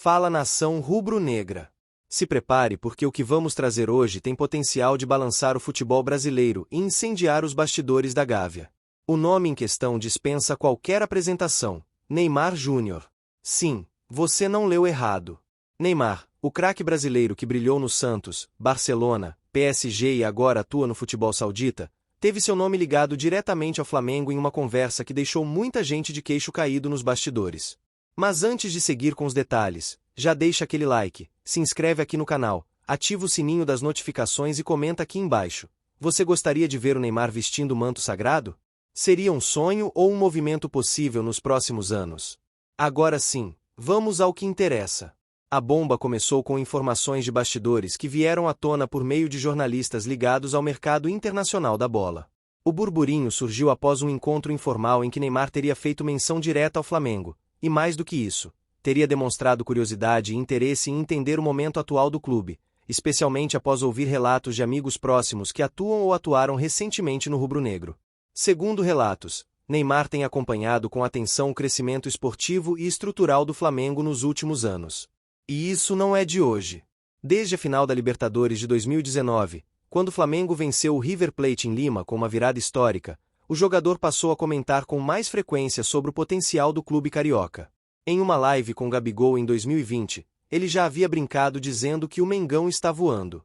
Fala nação rubro-negra. Se prepare porque o que vamos trazer hoje tem potencial de balançar o futebol brasileiro e incendiar os bastidores da Gávea. O nome em questão dispensa qualquer apresentação: Neymar Júnior. Sim, você não leu errado. Neymar, o craque brasileiro que brilhou no Santos, Barcelona, PSG e agora atua no futebol saudita, teve seu nome ligado diretamente ao Flamengo em uma conversa que deixou muita gente de queixo caído nos bastidores. Mas antes de seguir com os detalhes, já deixa aquele like, se inscreve aqui no canal, ativa o sininho das notificações e comenta aqui embaixo. Você gostaria de ver o Neymar vestindo o manto sagrado? Seria um sonho ou um movimento possível nos próximos anos? Agora sim, vamos ao que interessa. A bomba começou com informações de bastidores que vieram à tona por meio de jornalistas ligados ao mercado internacional da bola. O burburinho surgiu após um encontro informal em que Neymar teria feito menção direta ao Flamengo, e mais do que isso, teria demonstrado curiosidade e interesse em entender o momento atual do clube, especialmente após ouvir relatos de amigos próximos que atuam ou atuaram recentemente no rubro-negro. Segundo relatos, Neymar tem acompanhado com atenção o crescimento esportivo e estrutural do Flamengo nos últimos anos. E isso não é de hoje. Desde a final da Libertadores de 2019, quando o Flamengo venceu o River Plate em Lima com uma virada histórica, o jogador passou a comentar com mais frequência sobre o potencial do clube carioca. Em uma live com Gabigol em 2020, ele já havia brincado dizendo que o Mengão está voando.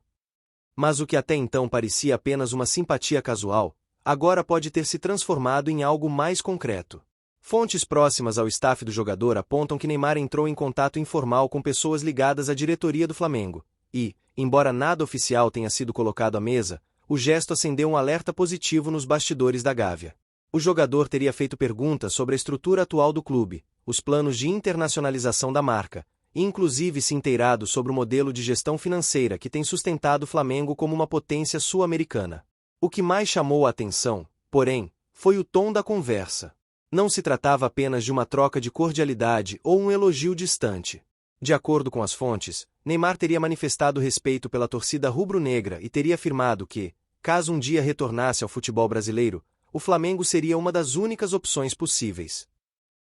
Mas o que até então parecia apenas uma simpatia casual, agora pode ter se transformado em algo mais concreto. Fontes próximas ao staff do jogador apontam que Neymar entrou em contato informal com pessoas ligadas à diretoria do Flamengo, e, embora nada oficial tenha sido colocado à mesa, o gesto acendeu um alerta positivo nos bastidores da Gávea. O jogador teria feito perguntas sobre a estrutura atual do clube, os planos de internacionalização da marca, e inclusive se inteirado sobre o modelo de gestão financeira que tem sustentado o Flamengo como uma potência sul-americana. O que mais chamou a atenção, porém, foi o tom da conversa. Não se tratava apenas de uma troca de cordialidade ou um elogio distante. De acordo com as fontes, Neymar teria manifestado respeito pela torcida rubro-negra e teria afirmado que, caso um dia retornasse ao futebol brasileiro, o Flamengo seria uma das únicas opções possíveis.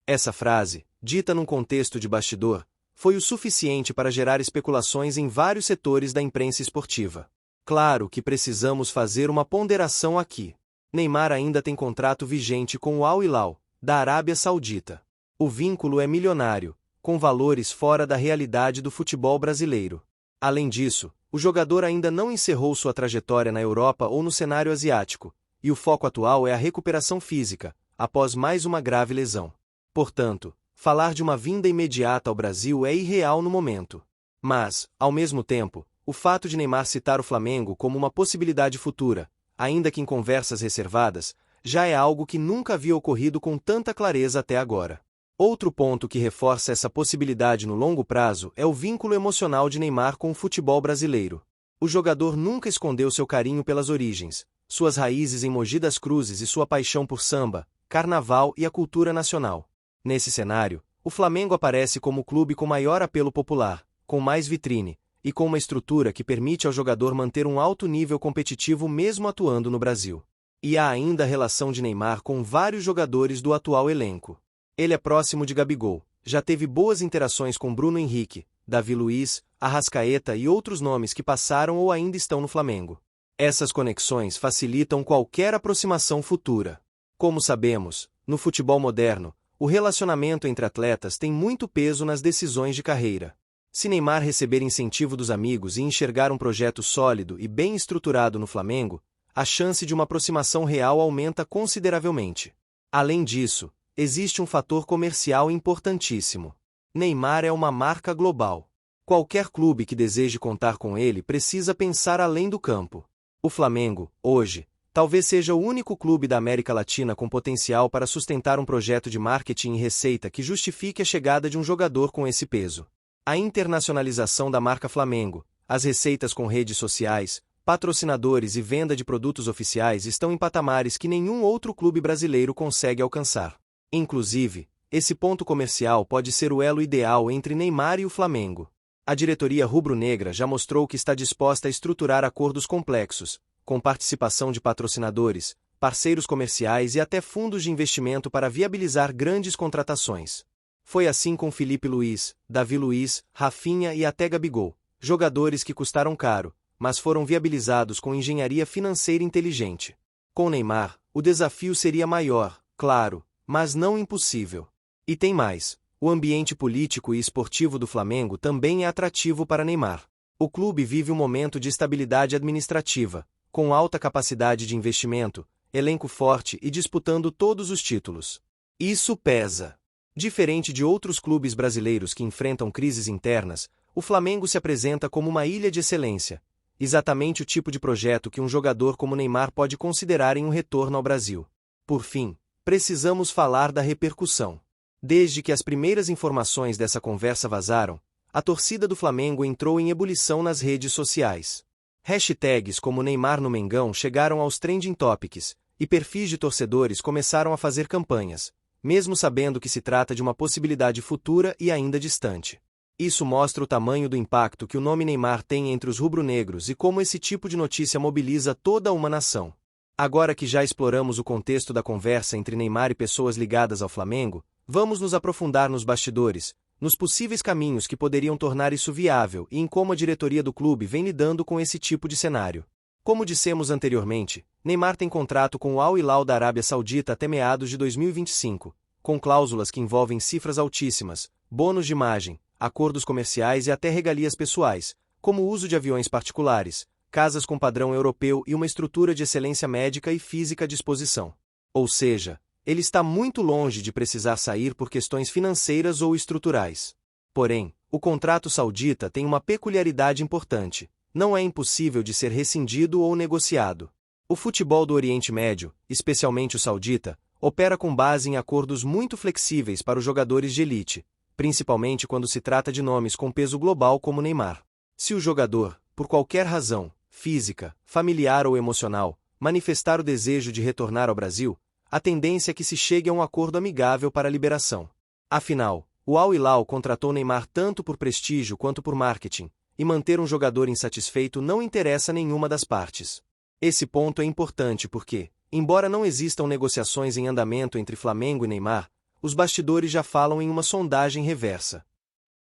Essa frase, dita num contexto de bastidor, foi o suficiente para gerar especulações em vários setores da imprensa esportiva. Claro que precisamos fazer uma ponderação aqui. Neymar ainda tem contrato vigente com o Al Hilal, da Arábia Saudita. O vínculo é milionário, com valores fora da realidade do futebol brasileiro. Além disso, o jogador ainda não encerrou sua trajetória na Europa ou no cenário asiático, e o foco atual é a recuperação física, após mais uma grave lesão. Portanto, falar de uma vinda imediata ao Brasil é irreal no momento. Mas, ao mesmo tempo, o fato de Neymar citar o Flamengo como uma possibilidade futura, ainda que em conversas reservadas, já é algo que nunca havia ocorrido com tanta clareza até agora. Outro ponto que reforça essa possibilidade no longo prazo é o vínculo emocional de Neymar com o futebol brasileiro. O jogador nunca escondeu seu carinho pelas origens, suas raízes em Mogi das Cruzes e sua paixão por samba, carnaval e a cultura nacional. Nesse cenário, o Flamengo aparece como o clube com maior apelo popular, com mais vitrine, e com uma estrutura que permite ao jogador manter um alto nível competitivo mesmo atuando no Brasil. E há ainda a relação de Neymar com vários jogadores do atual elenco. Ele é próximo de Gabigol, já teve boas interações com Bruno Henrique, Davi Luiz, Arrascaeta e outros nomes que passaram ou ainda estão no Flamengo. Essas conexões facilitam qualquer aproximação futura. Como sabemos, no futebol moderno, o relacionamento entre atletas tem muito peso nas decisões de carreira. Se Neymar receber incentivo dos amigos e enxergar um projeto sólido e bem estruturado no Flamengo, a chance de uma aproximação real aumenta consideravelmente. Além disso, existe um fator comercial importantíssimo. Neymar é uma marca global. Qualquer clube que deseje contar com ele precisa pensar além do campo. O Flamengo, hoje, talvez seja o único clube da América Latina com potencial para sustentar um projeto de marketing e receita que justifique a chegada de um jogador com esse peso. A internacionalização da marca Flamengo, as receitas com redes sociais, patrocinadores e venda de produtos oficiais estão em patamares que nenhum outro clube brasileiro consegue alcançar. Inclusive, esse ponto comercial pode ser o elo ideal entre Neymar e o Flamengo. A diretoria rubro-negra já mostrou que está disposta a estruturar acordos complexos, com participação de patrocinadores, parceiros comerciais e até fundos de investimento para viabilizar grandes contratações. Foi assim com Filipe Luís, Davi Luiz, Rafinha e até Gabigol, jogadores que custaram caro, mas foram viabilizados com engenharia financeira inteligente. Com Neymar, o desafio seria maior, claro, mas não impossível. E tem mais, o ambiente político e esportivo do Flamengo também é atrativo para Neymar. O clube vive um momento de estabilidade administrativa, com alta capacidade de investimento, elenco forte e disputando todos os títulos. Isso pesa. Diferente de outros clubes brasileiros que enfrentam crises internas, o Flamengo se apresenta como uma ilha de excelência, exatamente o tipo de projeto que um jogador como Neymar pode considerar em um retorno ao Brasil. Por fim, precisamos falar da repercussão. Desde que as primeiras informações dessa conversa vazaram, a torcida do Flamengo entrou em ebulição nas redes sociais. Hashtags como Neymar no Mengão chegaram aos trending topics, e perfis de torcedores começaram a fazer campanhas, mesmo sabendo que se trata de uma possibilidade futura e ainda distante. Isso mostra o tamanho do impacto que o nome Neymar tem entre os rubro-negros e como esse tipo de notícia mobiliza toda uma nação. Agora que já exploramos o contexto da conversa entre Neymar e pessoas ligadas ao Flamengo, vamos nos aprofundar nos bastidores, nos possíveis caminhos que poderiam tornar isso viável e em como a diretoria do clube vem lidando com esse tipo de cenário. Como dissemos anteriormente, Neymar tem contrato com o Al Hilal da Arábia Saudita até meados de 2025, com cláusulas que envolvem cifras altíssimas, bônus de imagem, acordos comerciais e até regalias pessoais, como o uso de aviões particulares, casas com padrão europeu e uma estrutura de excelência médica e física à disposição. Ou seja, ele está muito longe de precisar sair por questões financeiras ou estruturais. Porém, o contrato saudita tem uma peculiaridade importante: não é impossível de ser rescindido ou negociado. O futebol do Oriente Médio, especialmente o saudita, opera com base em acordos muito flexíveis para os jogadores de elite, principalmente quando se trata de nomes com peso global como Neymar. Se o jogador, por qualquer razão, física, familiar ou emocional, manifestar o desejo de retornar ao Brasil, a tendência é que se chegue a um acordo amigável para a liberação. Afinal, o Al Hilal contratou Neymar tanto por prestígio quanto por marketing, e manter um jogador insatisfeito não interessa a nenhuma das partes. Esse ponto é importante porque, embora não existam negociações em andamento entre Flamengo e Neymar, os bastidores já falam em uma sondagem reversa.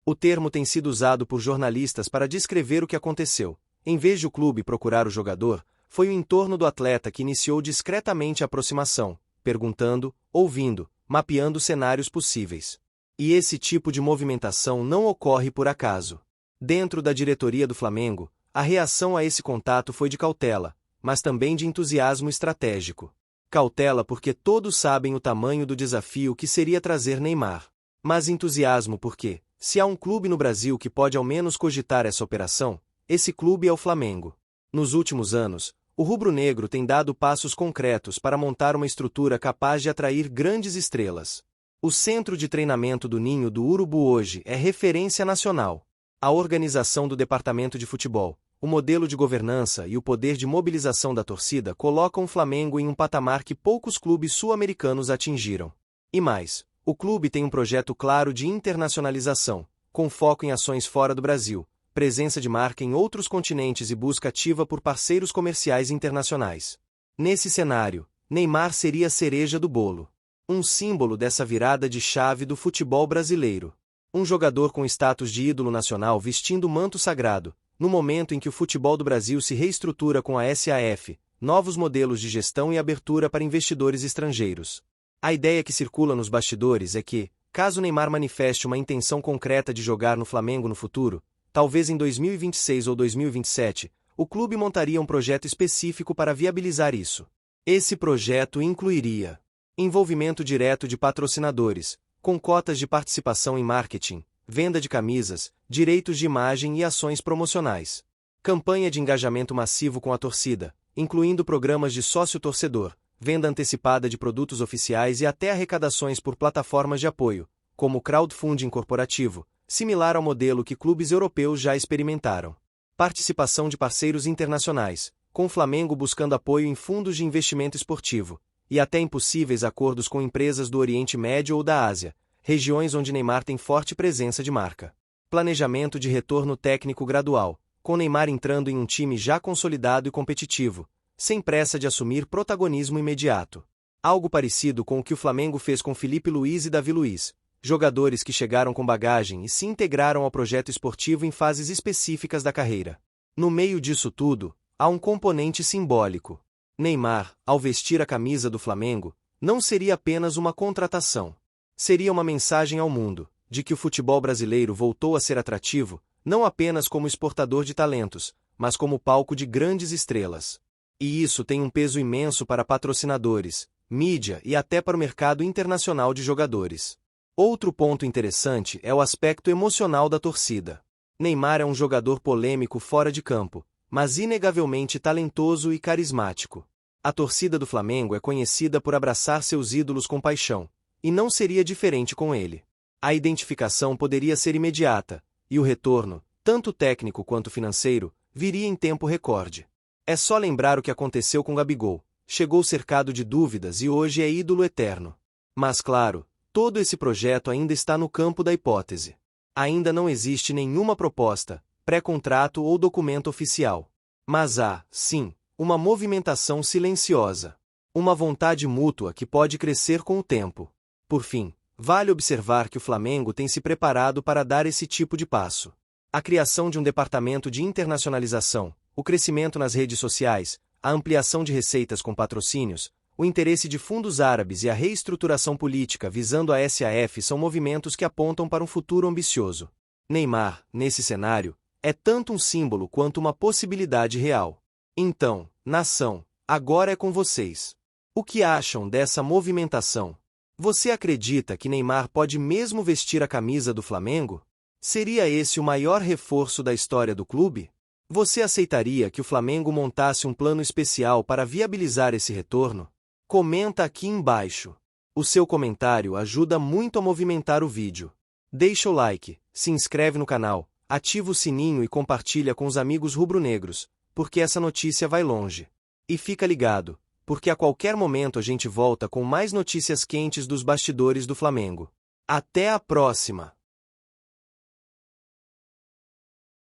O termo tem sido usado por jornalistas para descrever o que aconteceu. Em vez de o clube procurar o jogador, foi o entorno do atleta que iniciou discretamente a aproximação, perguntando, ouvindo, mapeando cenários possíveis. E esse tipo de movimentação não ocorre por acaso. Dentro da diretoria do Flamengo, a reação a esse contato foi de cautela, mas também de entusiasmo estratégico. Cautela porque todos sabem o tamanho do desafio que seria trazer Neymar. Mas entusiasmo porque, se há um clube no Brasil que pode ao menos cogitar essa operação, esse clube é o Flamengo. Nos últimos anos, o rubro-negro tem dado passos concretos para montar uma estrutura capaz de atrair grandes estrelas. O centro de treinamento do Ninho do Urubu hoje é referência nacional. A organização do departamento de futebol, o modelo de governança e o poder de mobilização da torcida colocam o Flamengo em um patamar que poucos clubes sul-americanos atingiram. E mais, o clube tem um projeto claro de internacionalização, com foco em ações fora do Brasil, presença de marca em outros continentes e busca ativa por parceiros comerciais internacionais. Nesse cenário, Neymar seria a cereja do bolo. Um símbolo dessa virada de chave do futebol brasileiro. Um jogador com status de ídolo nacional vestindo o manto sagrado, no momento em que o futebol do Brasil se reestrutura com a SAF, novos modelos de gestão e abertura para investidores estrangeiros. A ideia que circula nos bastidores é que, caso Neymar manifeste uma intenção concreta de jogar no Flamengo no futuro, talvez em 2026 ou 2027, o clube montaria um projeto específico para viabilizar isso. Esse projeto incluiria envolvimento direto de patrocinadores, com cotas de participação em marketing, venda de camisas, direitos de imagem e ações promocionais. Campanha de engajamento massivo com a torcida, incluindo programas de sócio-torcedor, venda antecipada de produtos oficiais e até arrecadações por plataformas de apoio, como o crowdfunding corporativo, similar ao modelo que clubes europeus já experimentaram. Participação de parceiros internacionais, com o Flamengo buscando apoio em fundos de investimento esportivo, e até impossíveis acordos com empresas do Oriente Médio ou da Ásia, regiões onde Neymar tem forte presença de marca. Planejamento de retorno técnico gradual, com Neymar entrando em um time já consolidado e competitivo, sem pressa de assumir protagonismo imediato. Algo parecido com o que o Flamengo fez com Filipe Luís e Davi Luiz, jogadores que chegaram com bagagem e se integraram ao projeto esportivo em fases específicas da carreira. No meio disso tudo, há um componente simbólico. Neymar, ao vestir a camisa do Flamengo, não seria apenas uma contratação. Seria uma mensagem ao mundo, de que o futebol brasileiro voltou a ser atrativo, não apenas como exportador de talentos, mas como palco de grandes estrelas. E isso tem um peso imenso para patrocinadores, mídia e até para o mercado internacional de jogadores. Outro ponto interessante é o aspecto emocional da torcida. Neymar é um jogador polêmico fora de campo, mas inegavelmente talentoso e carismático. A torcida do Flamengo é conhecida por abraçar seus ídolos com paixão, e não seria diferente com ele. A identificação poderia ser imediata, e o retorno, tanto técnico quanto financeiro, viria em tempo recorde. É só lembrar o que aconteceu com Gabigol. Chegou cercado de dúvidas e hoje é ídolo eterno. Mas claro, todo esse projeto ainda está no campo da hipótese. Ainda não existe nenhuma proposta, pré-contrato ou documento oficial. Mas há, sim, uma movimentação silenciosa. Uma vontade mútua que pode crescer com o tempo. Por fim, vale observar que o Flamengo tem se preparado para dar esse tipo de passo. A criação de um departamento de internacionalização, o crescimento nas redes sociais, a ampliação de receitas com patrocínios, o interesse de fundos árabes e a reestruturação política visando a SAF são movimentos que apontam para um futuro ambicioso. Neymar, nesse cenário, é tanto um símbolo quanto uma possibilidade real. Então, nação, agora é com vocês. O que acham dessa movimentação? Você acredita que Neymar pode mesmo vestir a camisa do Flamengo? Seria esse o maior reforço da história do clube? Você aceitaria que o Flamengo montasse um plano especial para viabilizar esse retorno? Comenta aqui embaixo. O seu comentário ajuda muito a movimentar o vídeo. Deixa o like, se inscreve no canal, ativa o sininho e compartilha com os amigos rubro-negros, porque essa notícia vai longe. E fica ligado, porque a qualquer momento a gente volta com mais notícias quentes dos bastidores do Flamengo. Até a próxima!